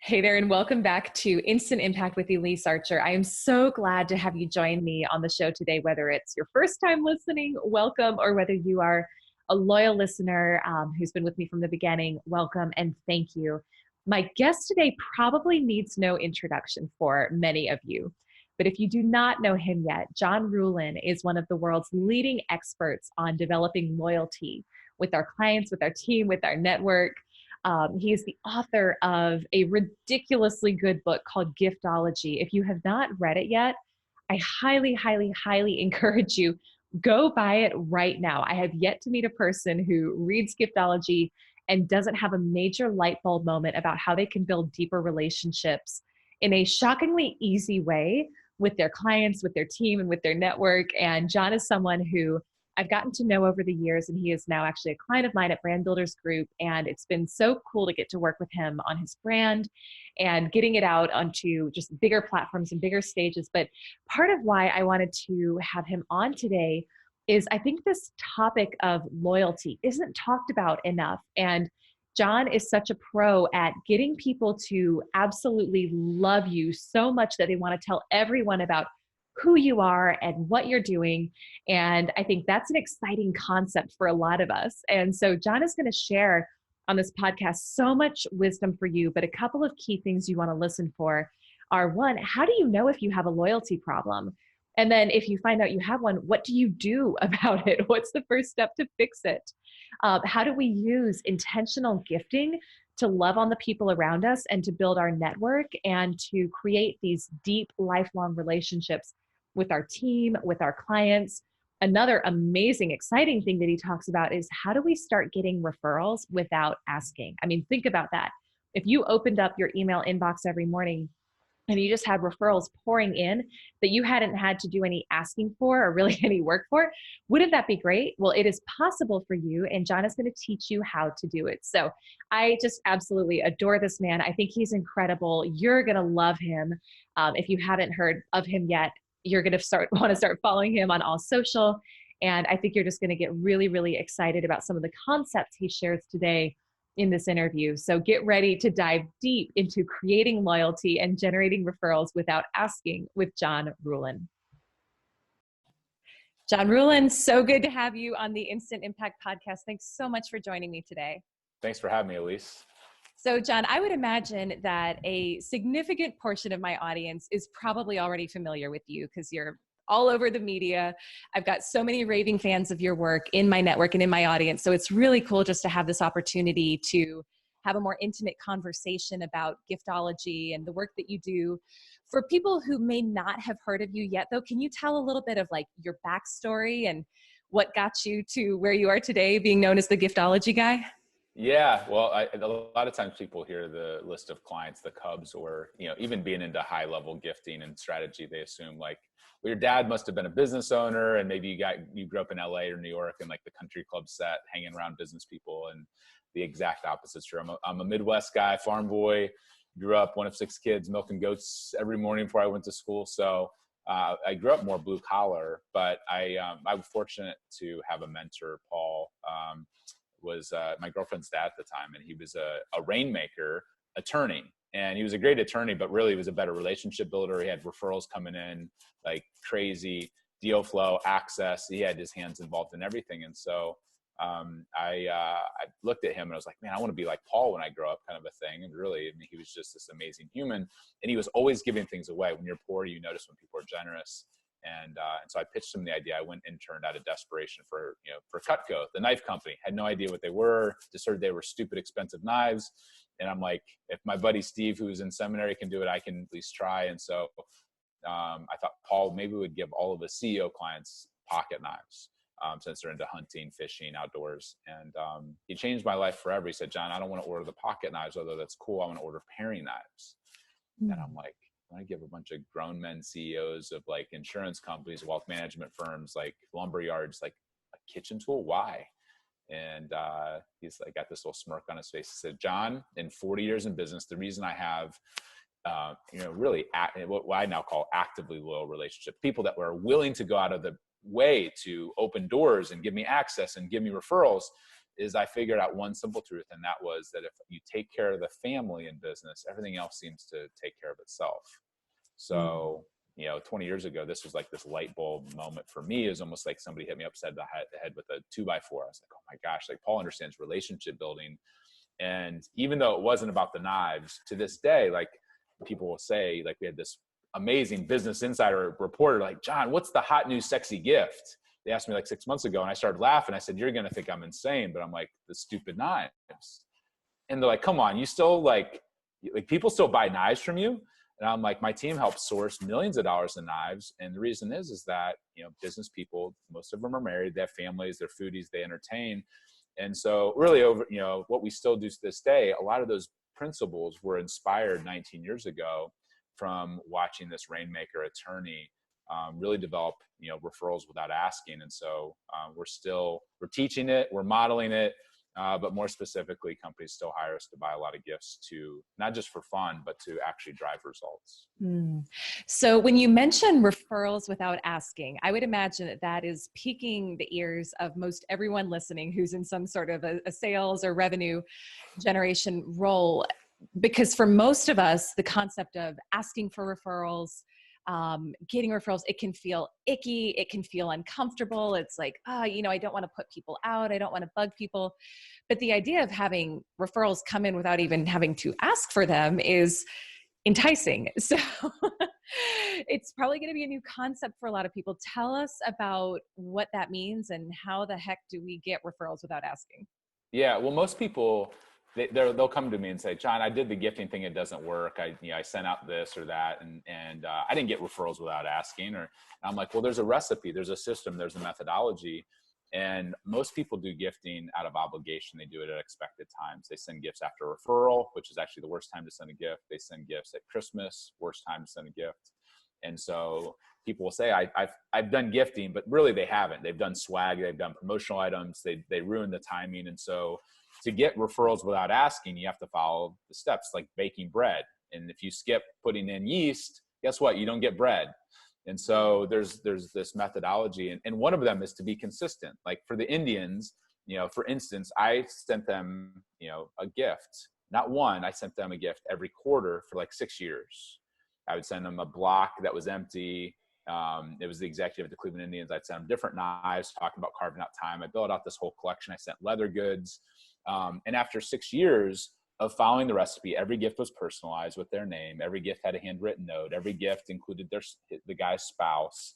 Hey there, and welcome back to Instant Impact with Elyse Archer. I am so glad to have you join me on the show today, whether it's your first time listening, welcome, or whether you are a loyal listener who's been with me from the beginning, welcome and thank you. My guest today probably needs no introduction for many of you, but if you do not know him yet, John Ruhlin is one of the world's leading experts on developing loyalty with our clients, with our team, with our network. He is the author of a ridiculously good book called Giftology. If you have not read it yet, I highly, highly, highly encourage you, go buy it right now. I have yet to meet a person who reads Giftology and doesn't have a major light bulb moment about how they can build deeper relationships in a shockingly easy way with their clients, with their team, and with their network. And John is someone who I've gotten to know over the years, and he is now actually a client of mine at Brand Builders Group. And it's been so cool to get to work with him on his brand and getting it out onto just bigger platforms and bigger stages. But part of why I wanted to have him on today is I think this topic of loyalty isn't talked about enough. And John is such a pro at getting people to absolutely love you so much that they want to tell everyone about who you are and what you're doing. And I think that's an exciting concept for a lot of us. And so John is going to share on this podcast so much wisdom for you, but a couple of key things you want to listen for are: one, how do you know if you have a loyalty problem? And then if you find out you have one, what do you do about it? What's the first step to fix it? How do we use intentional gifting to love on the people around us and to build our network and to create these deep, lifelong relationships with our team, with our clients? Another amazing, exciting thing that he talks about is how do we start getting referrals without asking? I mean, think about that. If you opened up your email inbox every morning and you just had referrals pouring in that you hadn't had to do any asking for or really any work for, wouldn't that be great? Well, it is possible for you, and John is going to teach you how to do it. So I just absolutely adore this man. I think he's incredible. You're going to love him. If you haven't heard of him yet, you're going to want to start following him on all social. And I think you're just going to get really, really excited about some of the concepts he shares today in this interview. So get ready to dive deep into creating loyalty and generating referrals without asking with John Ruhlin. John Ruhlin, so good to have you on the Instant Impact podcast. Thanks so much for joining me today. Thanks for having me, Elyse. So John, I would imagine that a significant portion of my audience is probably already familiar with you because you're all over the media. I've got so many raving fans of your work in my network and in my audience. So it's really cool just to have this opportunity to have a more intimate conversation about giftology and the work that you do. For people who may not have heard of you yet, though, can you tell a little bit of like your backstory and what got you to where you are today, being known as the giftology guy? Yeah, well, a lot of times people hear the list of clients, the Cubs, or even being into high level gifting and strategy, they assume like, well, your dad must have been a business owner, and maybe you grew up in LA or New York in like the country club set, hanging around business people. And the exact opposite's true. I'm a Midwest guy, farm boy, grew up one of 6 kids, milking goats every morning before I went to school. So I grew up more blue collar, but I was fortunate to have a mentor, Paul. Was my girlfriend's dad at the time, and he was a rainmaker attorney, and he was a great attorney, but really he was a better relationship builder. He had referrals coming in like crazy, deal flow, access. He had his hands involved in everything. And so I looked at him and I was like, man, I want to be like Paul when I grow up, kind of a thing. And really, I mean, he was just this amazing human, and he was always giving things away. When you're poor, you notice when people are generous. And so I pitched him the idea. I went interned out of desperation for Cutco, the knife company. Had no idea what they were. Just heard they were stupid, expensive knives. And I'm like, if my buddy Steve, who's in seminary, can do it, I can at least try. And so I thought Paul maybe would give all of the CEO clients pocket knives, since they're into hunting, fishing, outdoors. And he changed my life forever. He said, John, I don't want to order the pocket knives, although that's cool. I want to order paring knives. Mm-hmm. And I'm like, I give a bunch of grown men CEOs of like insurance companies, wealth management firms, like lumber yards, like a kitchen tool. Why? And he's like got this little smirk on his face. He said, John, in 40 years in business, the reason I have, really what I now call actively loyal relationship, people that were willing to go out of the way to open doors and give me access and give me referrals, is I figured out one simple truth, and that was that if you take care of the family in business, everything else seems to take care of itself. So, 20 years ago, this was like this light bulb moment for me. It was almost like somebody hit me upside the head with a 2x4. I was like, oh my gosh, like Paul understands relationship building. And even though it wasn't about the knives, to this day, like people will say, like we had this amazing Business Insider reporter, like, John, what's the hot new sexy gift? They asked me like 6 months ago, and I started laughing. I said, you're going to think I'm insane, but I'm like, the stupid knives. And they're like, come on, you still like people still buy knives from you? And I'm like, my team helps source millions of dollars in knives. And the reason is that, business people, most of them are married, they have families, they're foodies, they entertain. And so really over, what we still do to this day, a lot of those principles were inspired 19 years ago from watching this Rainmaker attorney really develop, referrals without asking. And so we're teaching it, we're modeling it, but more specifically, companies still hire us to buy a lot of gifts to not just for fun, but to actually drive results. So when you mention referrals without asking, I would imagine that that is piquing the ears of most everyone listening who's in some sort of a sales or revenue generation role. Because for most of us, the concept of asking for referrals, getting referrals, it can feel icky. It can feel uncomfortable. It's like, I don't want to put people out. I don't want to bug people. But the idea of having referrals come in without even having to ask for them is enticing. So it's probably going to be a new concept for a lot of people. Tell us about what that means and how the heck do we get referrals without asking? Yeah, well, most people, they'll come to me and say, John, I did the gifting thing. It doesn't work. I sent out this or that. And I didn't get referrals without asking. Or I'm like, well, there's a recipe, there's a system, there's a methodology. And most people do gifting out of obligation. They do it at expected times. They send gifts after a referral, which is actually the worst time to send a gift. They send gifts at Christmas, worst time to send a gift. And so people will say, I've done gifting, but really they haven't. They've done swag, they've done promotional items, they ruin the timing. And so to get referrals without asking, you have to follow the steps like baking bread. And if you skip putting in yeast, guess what? You don't get bread. And so there's this methodology. And one of them is to be consistent. Like for the Indians, for instance, I sent them, a gift, not one, I sent them a gift every quarter for like 6 years. I would send them a block that was empty. It was the executive of the Cleveland Indians. I'd send them different knives, talking about carving out time. I built out this whole collection. I sent leather goods. And after 6 years of following the recipe, every gift was personalized with their name. Every gift had a handwritten note. Every gift included the guy's spouse.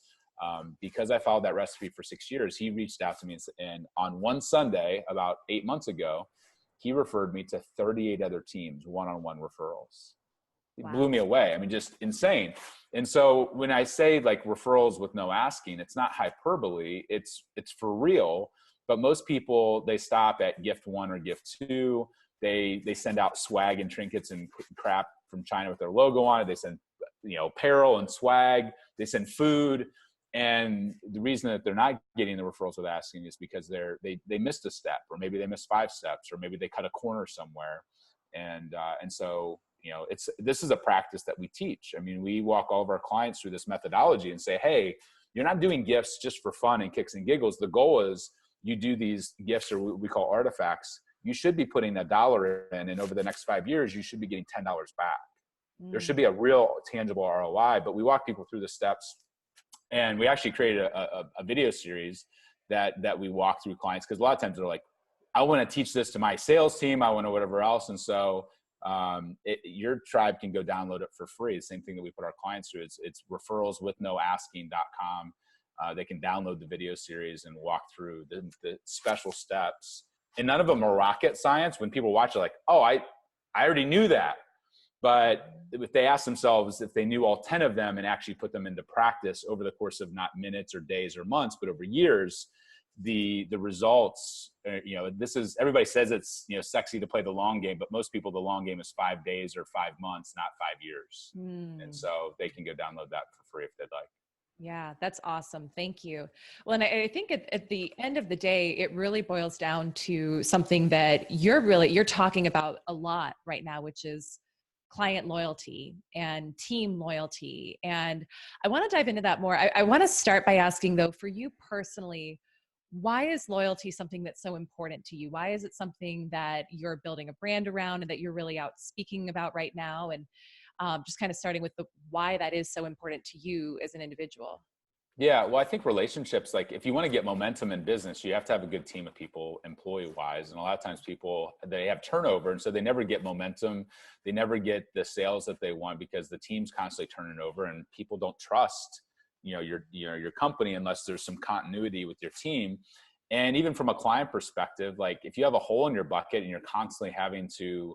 Because I followed that recipe for 6 years, he reached out to me and on one Sunday, about 8 months ago, he referred me to 38 other teams, one-on-one referrals. It blew me away. I mean, just insane. And so when I say like referrals with no asking, it's not hyperbole, it's for real. But most people, they stop at gift one or gift two. They send out swag and trinkets and crap from China with their logo on it. They send, apparel and swag. They send food. And the reason that they're not getting the referrals with asking is because they missed a step, or maybe they missed 5 steps, or maybe they cut a corner somewhere. And so, this is a practice that we teach. I mean, we walk all of our clients through this methodology and say, hey, you're not doing gifts just for fun and kicks and giggles. The goal is you do these gifts, or what we call artifacts. You should be putting $1 in, and over the next 5 years, you should be getting $10 back. There should be a real tangible ROI, but we walk people through the steps. And we actually created a video series that we walk through clients, because a lot of times they're like, I want to teach this to my sales team. I want to whatever else. And so your tribe can go download it for free. The same thing that we put our clients through. It's referralswithnoasking.com. They can download the video series and walk through the special steps. And none of them are rocket science. When people watch it, like, oh, I already knew that. But if they ask themselves if they knew all 10 of them and actually put them into practice over the course of not minutes or days or months, but over years, the results, this is, everybody says it's, sexy to play the long game, but most people, the long game is 5 days or 5 months, not 5 years. And so they can go download that for free if they'd like. Yeah, that's awesome. Thank you. Well, and I think at the end of the day, it really boils down to something that you're talking about a lot right now, which is client loyalty and team loyalty. And I want to dive into that more. I want to start by asking though, for you personally, why is loyalty something that's so important to you? Why is it something that you're building a brand around and that you're really out speaking about right now? And just kind of starting with the why that is so important to you as an individual. Yeah, well, I think relationships, like if you want to get momentum in business, you have to have a good team of people, employee wise. And a lot of times people, they have turnover. And so they never get momentum. They never get the sales that they want because the team's constantly turning over and people don't trust, your company unless there's some continuity with your team. And even from a client perspective, like if you have a hole in your bucket and you're constantly having to,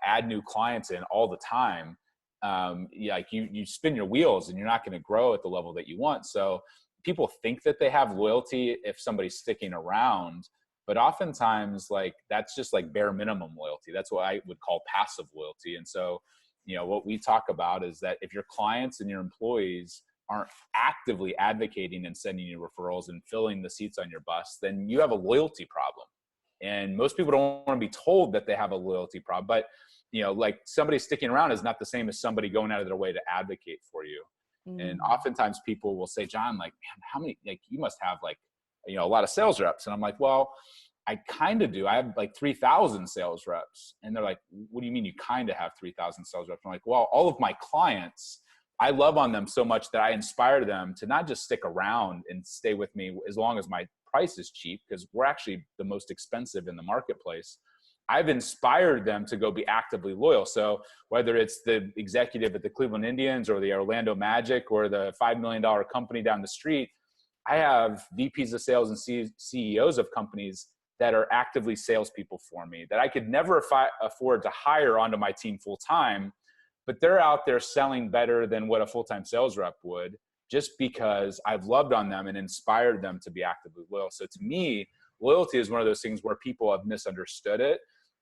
add new clients in all the time, like you spin your wheels and you're not going to grow at the level that you want. So people think that they have loyalty if somebody's sticking around, but oftentimes like that's just like bare minimum loyalty. That's what I would call passive loyalty. And so, what we talk about is that if your clients and your employees aren't actively advocating and sending you referrals and filling the seats on your bus, then you have a loyalty problem. And most people don't want to be told that they have a loyalty problem, but like somebody sticking around is not the same as somebody going out of their way to advocate for you. And oftentimes people will say, John, like, man, how many, like, you must have like, a lot of sales reps. And I'm like, well, I kind of do. I have like 3,000 sales reps. And they're like, what do you mean you kind of have 3,000 sales reps? I'm like, well, all of my clients, I love on them so much that I inspire them to not just stick around and stay with me as long as my price is cheap, because we're actually the most expensive in the marketplace. I've inspired them to go be actively loyal. So whether it's the executive at the Cleveland Indians or the Orlando Magic or the $5 million company down the street, I have VPs of sales and CEOs of companies that are actively salespeople for me that I could never afford to hire onto my team full time, but they're out there selling better than what a full-time sales rep would, just because I've loved on them and inspired them to be actively loyal. So to me, loyalty is one of those things where people have misunderstood it.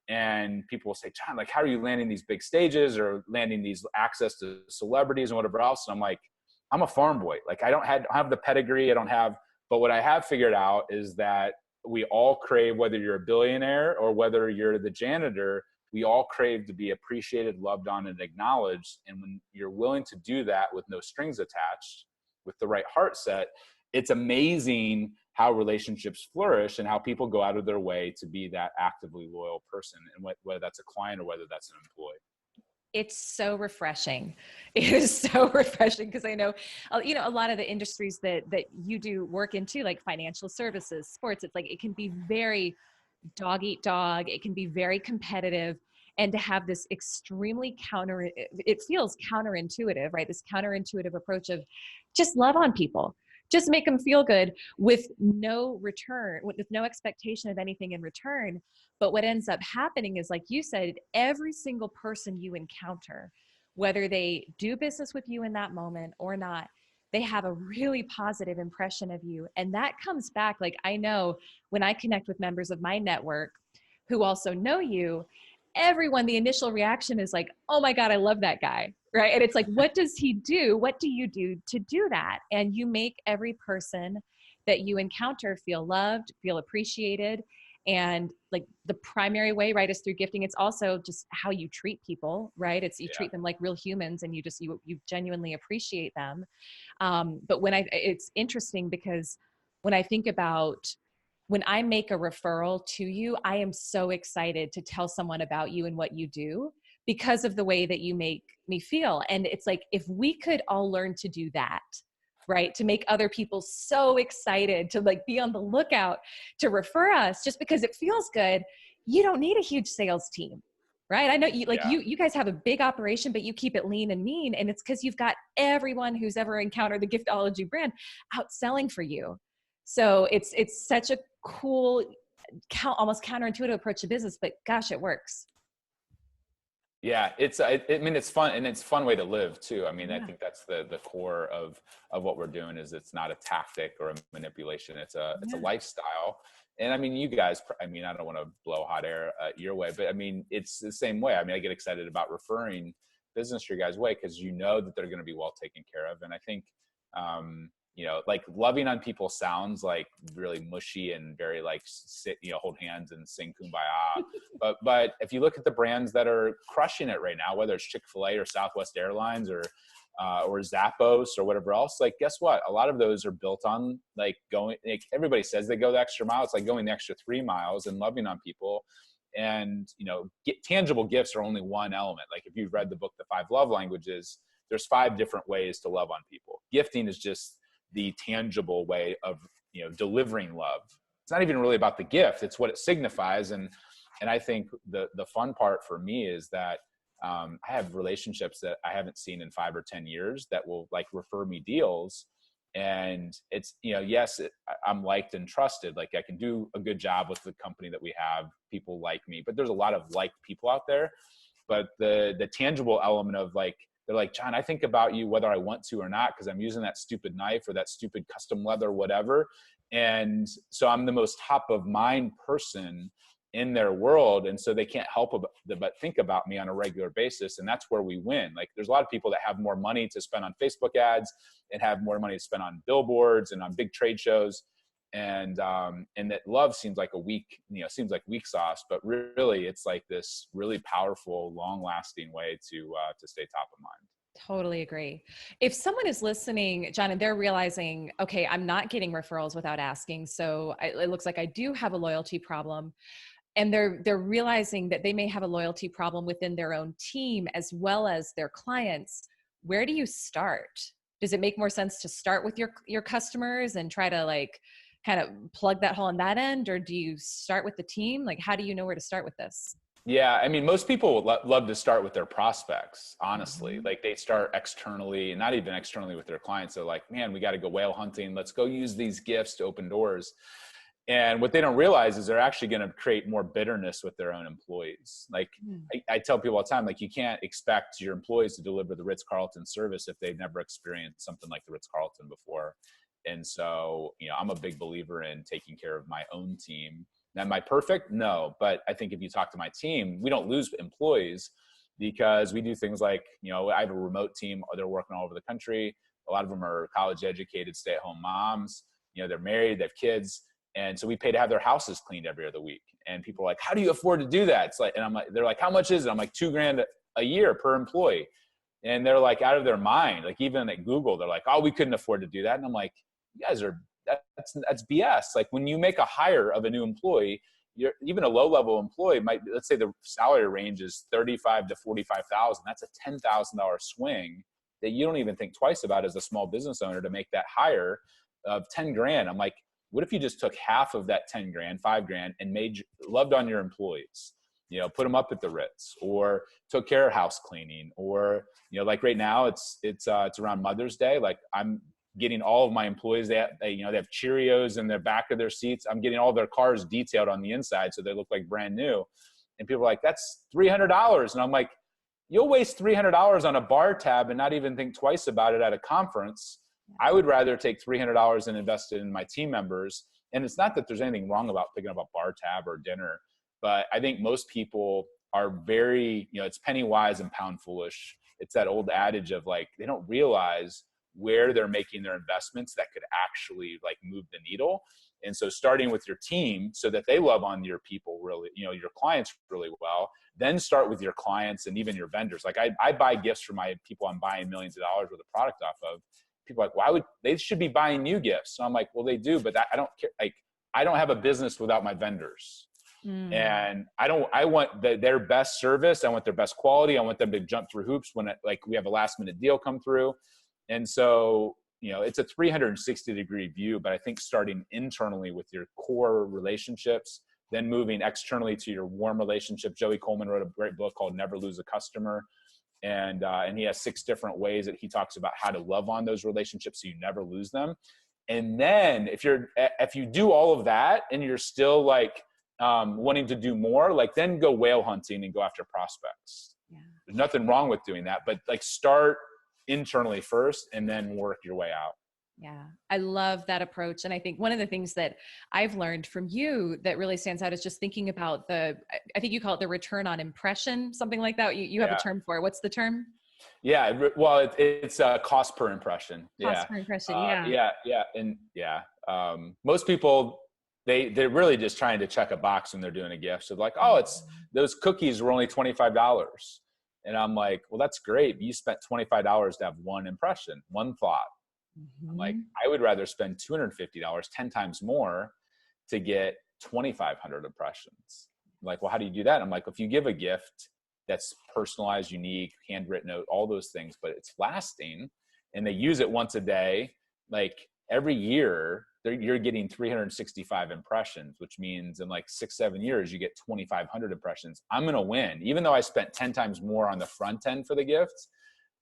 And people will say, John, like, how are you landing these big stages or landing these access to celebrities and whatever else? And I'm like, I'm a farm boy. Like I don't have the pedigree. But what I have figured out is that we all crave, whether you're a billionaire or whether you're the janitor, we all crave to be appreciated, loved on, and acknowledged. And when you're willing to do that with no strings attached, with the right heart set, it's amazing how relationships flourish and how people go out of their way to be that actively loyal person, and whether that's a client or whether that's an employee. It's so refreshing. It is so refreshing because I know, a lot of the industries that you do work into, like financial services, sports, it's like, it can be very dog eat dog. It can be very competitive. And to have this extremely it feels counterintuitive, right? This counterintuitive approach of just love on people, just make them feel good with no return, with no expectation of anything in return. But what ends up happening is, like you said, every single person you encounter, whether they do business with you in that moment or not, they have a really positive impression of you. And that comes back. Like, I know when I connect with members of my network who also know you, everyone, the initial reaction is like, oh my God, I love that guy. Right. And it's like, what does he do? What do you do to do that? And you make every person that you encounter feel loved, feel appreciated. And like the primary way, right, is through gifting. It's also just how you treat people, right? It's you treat them like real humans, and you genuinely appreciate them. But it's interesting because when I think about when I make a referral to you, I am so excited to tell someone about you and what you do because of the way that you make me feel. And it's like, if we could all learn to do that, right? To make other people so excited to like be on the lookout to refer us just because it feels good. You don't need a huge sales team, right? I know you guys have a big operation, but you keep it lean and mean. And it's because you've got everyone who's ever encountered the Giftology brand out selling for you. So it's such a cool, almost counterintuitive approach to business, but gosh, it works. Yeah, it's fun, and it's a fun way to live too. I mean, I think that's the core of what we're doing. Is it's not a tactic or a manipulation. It's a lifestyle. And I mean, you guys, I mean, I don't want to blow hot air your way, but I mean, it's the same way. I mean, I get excited about referring business your guys' way because you know that they're going to be well taken care of. And I think, like loving on people sounds like really mushy and very like hold hands and sing Kumbaya. but if you look at the brands that are crushing it right now, whether it's Chick-fil-A or Southwest Airlines or or Zappos or whatever else, like, guess what? A lot of those are built on like going, like, everybody says they go the extra mile. It's like going the extra 3 miles and loving on people. And, tangible gifts are only one element. Like if you've read the book, The 5 Love Languages, there's 5 different ways to love on people. Gifting is just the tangible way of, delivering love. It's not even really about the gift. It's what it signifies. And I think the fun part for me is that I have relationships that I haven't seen in 5 or 10 years that will like refer me deals. And it's, yes, I'm liked and trusted. Like I can do a good job with the company that we have. People like me, but there's a lot of liked people out there. But the tangible element of like, they're like, John, I think about you whether I want to or not, because I'm using that stupid knife or that stupid custom leather, whatever. And so I'm the most top of mind person in their world. And so they can't help but think about me on a regular basis. And that's where we win. Like there's a lot of people that have more money to spend on Facebook ads and have more money to spend on billboards and on big trade shows. And that love seems like seems like weak sauce, but really it's like this really powerful, long lasting way to stay top of mind. Totally agree. If someone is listening, John, and they're realizing, okay, I'm not getting referrals without asking. So it looks like I do have a loyalty problem. And they're realizing that they may have a loyalty problem within their own team as well as their clients. Where do you start? Does it make more sense to start with your customers and try to like kind of plug that hole on that end? Or do you start with the team? Like, how do you know where to start with this? Yeah. I mean, most people would love to start with their prospects, honestly. Like they start externally and not even externally with their clients. They're like, man, we got to go whale hunting. Let's go use these gifts to open doors. And what they don't realize is they're actually going to create more bitterness with their own employees. Like I tell people all the time, like you can't expect your employees to deliver the Ritz-Carlton service if they've never experienced something like the Ritz-Carlton before. And so, I'm a big believer in taking care of my own team. Now, am I perfect? No. But I think if you talk to my team, we don't lose employees because we do things like, I have a remote team. They're working all over the country. A lot of them are college educated, stay-at-home moms. They're married, they have kids. And so we pay to have their houses cleaned every other week. And people are like, how do you afford to do that? It's like, and I'm like, they're like, how much is it? I'm like, $2,000 a year per employee. And they're like out of their mind. Like even at Google, they're like, oh, we couldn't afford to do that. And I'm like, you guys are, that's BS. Like when you make a hire of a new employee, even a low level employee might, let's say the salary range is 35 to 45,000. That's a $10,000 swing that you don't even think twice about as a small business owner to make that hire of 10 grand. I'm like, what if you just took half of that 10 grand, 5 grand and loved on your employees, put them up at the Ritz or took care of house cleaning or, like right now it's around Mother's Day. Like I'm getting all of my employees, they have Cheerios in the back of their seats. I'm getting all their cars detailed on the inside so they look like brand new. And people are like, that's $300. And I'm like, you'll waste $300 on a bar tab and not even think twice about it at a conference. I would rather take $300 and invest it in my team members. And it's not that there's anything wrong about picking up a bar tab or dinner, but I think most people are very, it's penny wise and pound foolish. It's that old adage of like, they don't realize where they're making their investments that could actually like move the needle. And so starting with your team so that they love on your people really, your clients really well, then start with your clients and even your vendors. Like I buy gifts for my people I'm buying millions of dollars worth of product off of. People are like, they should be buying new gifts. So I'm like, well, they do, but I don't care. Like, I don't have a business without my vendors. And I want their best service. I want their best quality. I want them to jump through hoops when we have a last minute deal come through. And so, it's a 360-degree view, but I think starting internally with your core relationships, then moving externally to your warm relationship. Joey Coleman wrote a great book called Never Lose a Customer. And he has 6 different ways that he talks about how to love on those relationships so you never lose them. And then if you do all of that and you're still like wanting to do more, like then go whale hunting and go after prospects. Yeah. There's nothing wrong with doing that, but like start internally first and then work your way out. Yeah, I love that approach. And I think one of the things that I've learned from you that really stands out is just thinking about I think you call it the return on impression, something like that. You have a term for it. What's the term? Yeah, well, it's cost per impression. Cost per impression, most people, they're really just trying to check a box when they're doing a gift. So like, oh, those cookies were only $25. And I'm like, well, that's great. But you spent $25 to have one impression, one thought. I'm like, I would rather spend $250, 10 times more to get 2,500 impressions. I'm like, well, how do you do that? I'm like, if you give a gift that's personalized, unique, handwritten note, all those things, but it's lasting and they use it once a day, like every year you're getting 365 impressions, which means in like 6-7 years, you get 2,500 impressions. I'm going to win. Even though I spent 10 times more on the front end for the gift,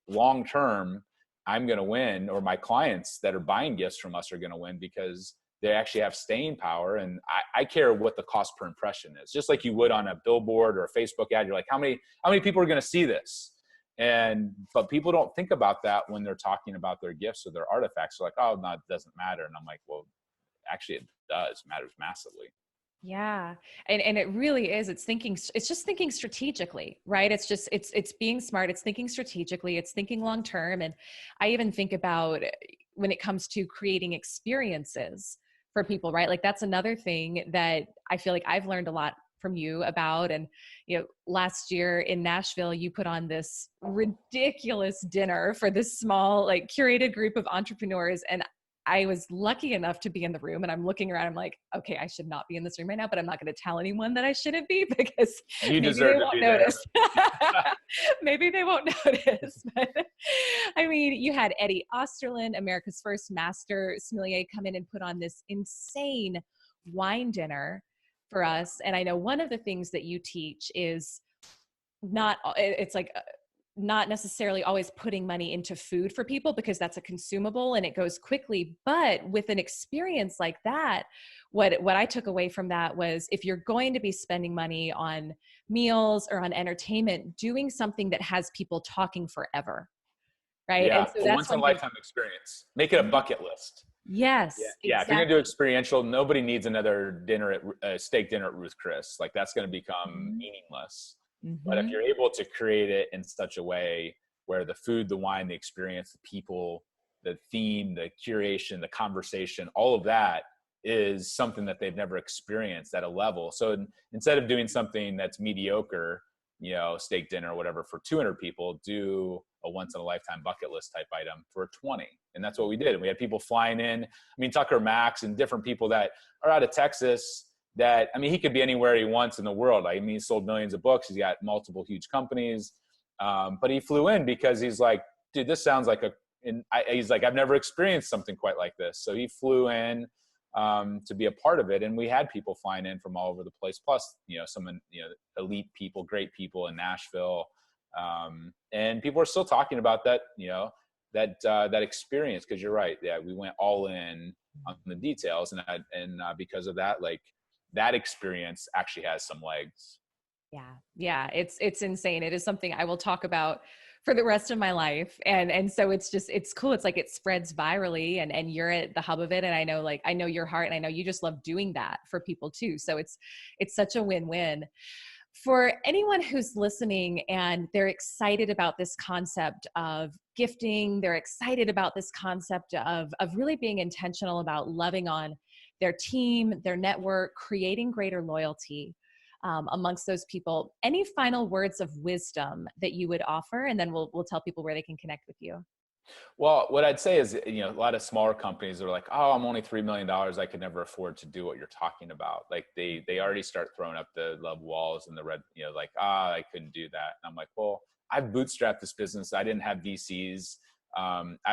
long term, I'm going to win, or my clients that are buying gifts from us are going to win because they actually have staying power. And I care what the cost per impression is, just like you would on a billboard or a Facebook ad. You're like, how many people are going to see this? But people don't think about that when they're talking about their gifts or their artifacts. They're like, oh, no, it doesn't matter. And I'm like, well, actually it does, matters massively. Yeah. And it really is, it's just thinking strategically, right? It's being smart. It's thinking strategically. It's thinking long-term. And I even think about when it comes to creating experiences for people, right? Like that's another thing that I feel like I've learned a lot from you about. And, last year in Nashville, you put on this ridiculous dinner for this small, like curated group of entrepreneurs. And I was lucky enough to be in the room, and I'm looking around. I'm like, okay, I should not be in this room right now, but I'm not going to tell anyone that I shouldn't be because you maybe they won't notice. Maybe they won't notice. But I mean, you had Eddie Osterlin, America's first master sommelier, come in and put on this insane wine dinner for us. And I know one of the things that you teach is not necessarily always putting money into food for people because that's a consumable and it goes quickly. But with an experience like that, what I took away from that was if you're going to be spending money on meals or on entertainment, doing something that has people talking forever. Right. Yeah. And so A that's once in a lifetime experience. Make it a bucket list. Yes. Yeah. Exactly. Yeah. If you're going to do experiential, nobody needs another steak dinner at Ruth Chris. Like that's going to become meaningless. But if you're able to create it in such a way where the food, the wine, the experience, the people, the theme, the curation, the conversation, all of that is something that they've never experienced at a level. So instead of doing something that's mediocre, steak dinner or whatever for 200 people, do a once in a lifetime bucket list type item for 20. And that's what we did. And we had people flying in. I mean, Tucker Max and different people that are out of Texas that, I mean, he could be anywhere he wants in the world. I mean, he sold millions of books. He's got multiple huge companies. But he flew in because he's like, dude, this sounds like he's like, I've never experienced something quite like this. So he flew in to be a part of it. And we had people flying in from all over the place. Plus, some, elite people, great people in Nashville. And people are still talking about that, that experience. Cause you're right. Yeah. We went all in on the details and because of that, like, that experience actually has some legs. Yeah. It's insane. It is something I will talk about for the rest of my life. And so it's cool. It's like, it spreads virally and you're at the hub of it. And I know your heart and I know you just love doing that for people too. So it's such a win-win. For anyone who's listening and they're excited about this concept of gifting, they're excited about this concept of really being intentional about loving on their team, their network, creating greater loyalty amongst those people. Any final words of wisdom that you would offer? And then we'll tell people where they can connect with you. Well, what I'd say is, a lot of smaller companies are like, oh, I'm only $3 million. I could never afford to do what you're talking about. Like they already start throwing up the love walls and the red, like, I couldn't do that. And I'm like, well, I've bootstrapped this business. I didn't have VCs.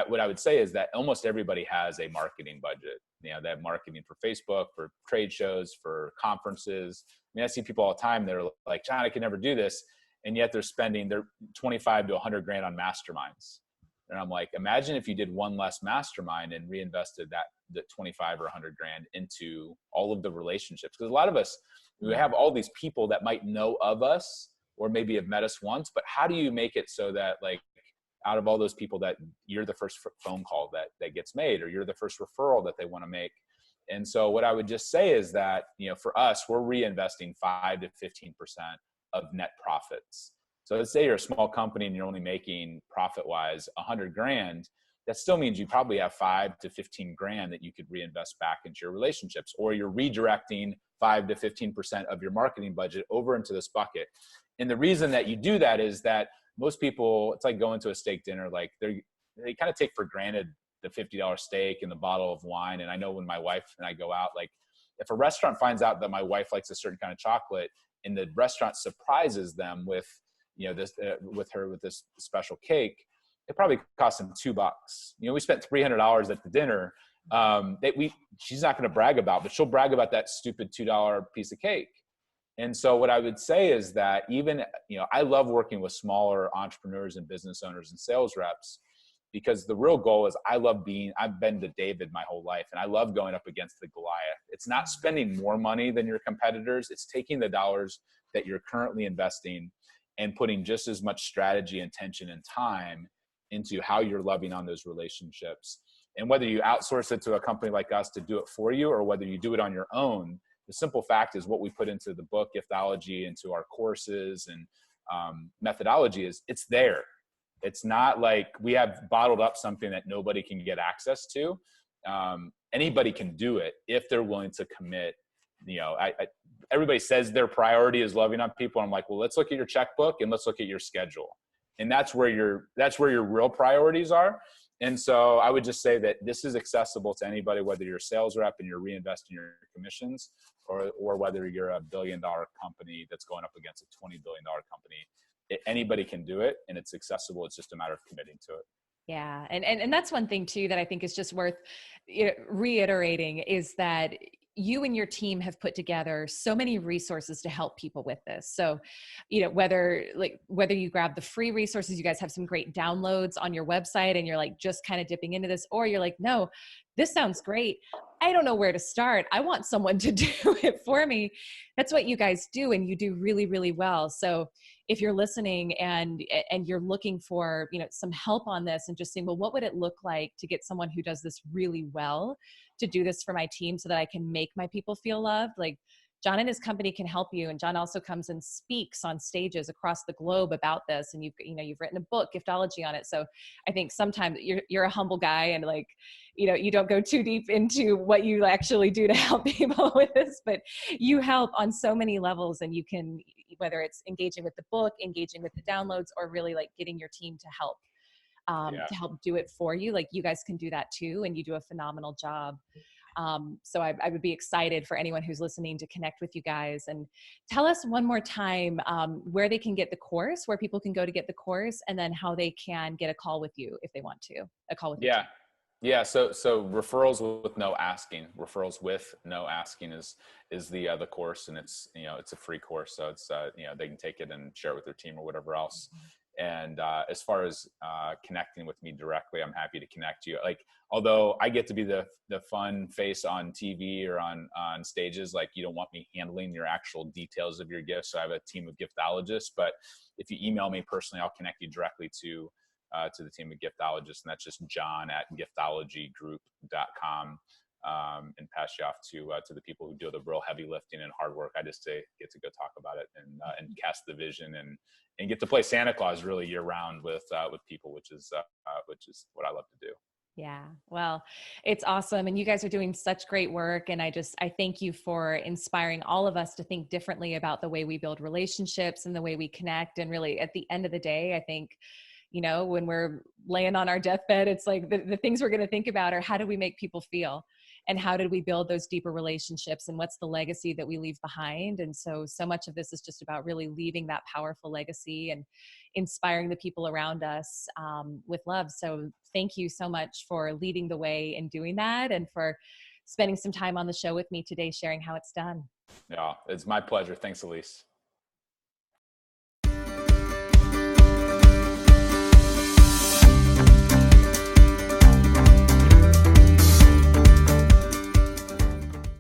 What I would say is that almost everybody has a marketing budget. They have marketing for Facebook, for trade shows, for conferences. I mean, I see people all the time that are like, John, I could never do this. And yet they're spending their 25 to 100 grand on masterminds. And I'm like, imagine if you did one less mastermind and reinvested the 25 or 100 grand into all of the relationships. Because a lot of us, we have all these people that might know of us or maybe have met us once, but how do you make it so that, like, out of all those people, that you're the first phone call that gets made, or you're the first referral that they want to make? And so what I would just say is that, for us, we're reinvesting 5 to 15% of net profits. So let's say you're a small company and you're only making profit-wise 100 grand. That still means you probably have 5 to 15 grand that you could reinvest back into your relationships, or you're redirecting 5 to 15% of your marketing budget over into this bucket. And the reason that you do that is that most people, it's like going to a steak dinner. Like they kind of take for granted the $50 steak and the bottle of wine. And I know when my wife and I go out, like if a restaurant finds out that my wife likes a certain kind of chocolate and the restaurant surprises them with, this, with this special cake, it probably cost them $2. We spent $300 at the dinner, she's not going to brag about, but she'll brag about that stupid $2 piece of cake. And so what I would say is that even, I love working with smaller entrepreneurs and business owners and sales reps, because the real goal is I've been the David my whole life, and I love going up against the Goliath. It's not spending more money than your competitors. It's taking the dollars that you're currently investing and putting just as much strategy, attention, and time into how you're loving on those relationships. And whether you outsource it to a company like us to do it for you, or whether you do it on your own, the simple fact is what we put into the book, Giftology, into our courses and methodology is it's there. It's not like we have bottled up something that nobody can get access to. Anybody can do it if they're willing to commit. Everybody says their priority is loving on people. I'm like, well, let's look at your checkbook and let's look at your schedule. And that's where your real priorities are. And so I would just say that this is accessible to anybody, whether you're a sales rep and you're reinvesting your commissions, or whether you're a $1 billion company that's going up against a $20 billion company. Anybody can do it, and it's accessible. It's just a matter of committing to it. Yeah. And that's one thing too, that I think is just worth reiterating, is that you and your team have put together so many resources to help people with this. So, whether you grab the free resources, you guys have some great downloads on your website and you're like just kind of dipping into this, or you're like, no, this sounds great. I don't know where to start. I want someone to do it for me. That's what you guys do, and you do really, really well. So if you're listening and you're looking for, some help on this and just saying, well, what would it look like to get someone who does this really well to do this for my team so that I can make my people feel loved? Like, John and his company can help you. And John also comes and speaks on stages across the globe about this. And you've written a book, Giftology, on it. So I think sometimes you're a humble guy, and you don't go too deep into what you actually do to help people with this, but you help on so many levels. And you can, whether it's engaging with the book, engaging with the downloads, or really like getting your team to help do it for you. Like, you guys can do that too. And you do a phenomenal job. So I would be excited for anyone who's listening to connect with you guys. And tell us one more time where they can get the course, where people can go to get the course, and then how they can get a call with you if they want to, a call with you. Yeah. So referrals with no asking is the course, and it's a free course. So it's they can take it and share it with their team or whatever else. And as far as connecting with me directly, I'm happy to connect you. Like, although I get to be the fun face on TV or on stages, like, you don't want me handling your actual details of your gifts. So I have a team of giftologists, but if you email me personally, I'll connect you directly to the team of giftologists, and that's just john@giftologygroup.com, and pass you off to the people who do the real heavy lifting and hard work. I just get to go talk about it and cast the vision and get to play Santa Claus really year round with people, which is what I love to do. Yeah. Well, it's awesome. And you guys are doing such great work. And I thank you for inspiring all of us to think differently about the way we build relationships and the way we connect. And really, at the end of the day, I think, when we're laying on our deathbed, it's like the things we're going to think about are, how do we make people feel? And how did we build those deeper relationships? And what's the legacy that we leave behind? And so much of this is just about really leaving that powerful legacy and inspiring the people around us with love. So thank you so much for leading the way in doing that, and for spending some time on the show with me today, sharing how it's done. Yeah, it's my pleasure. Thanks, Elyse.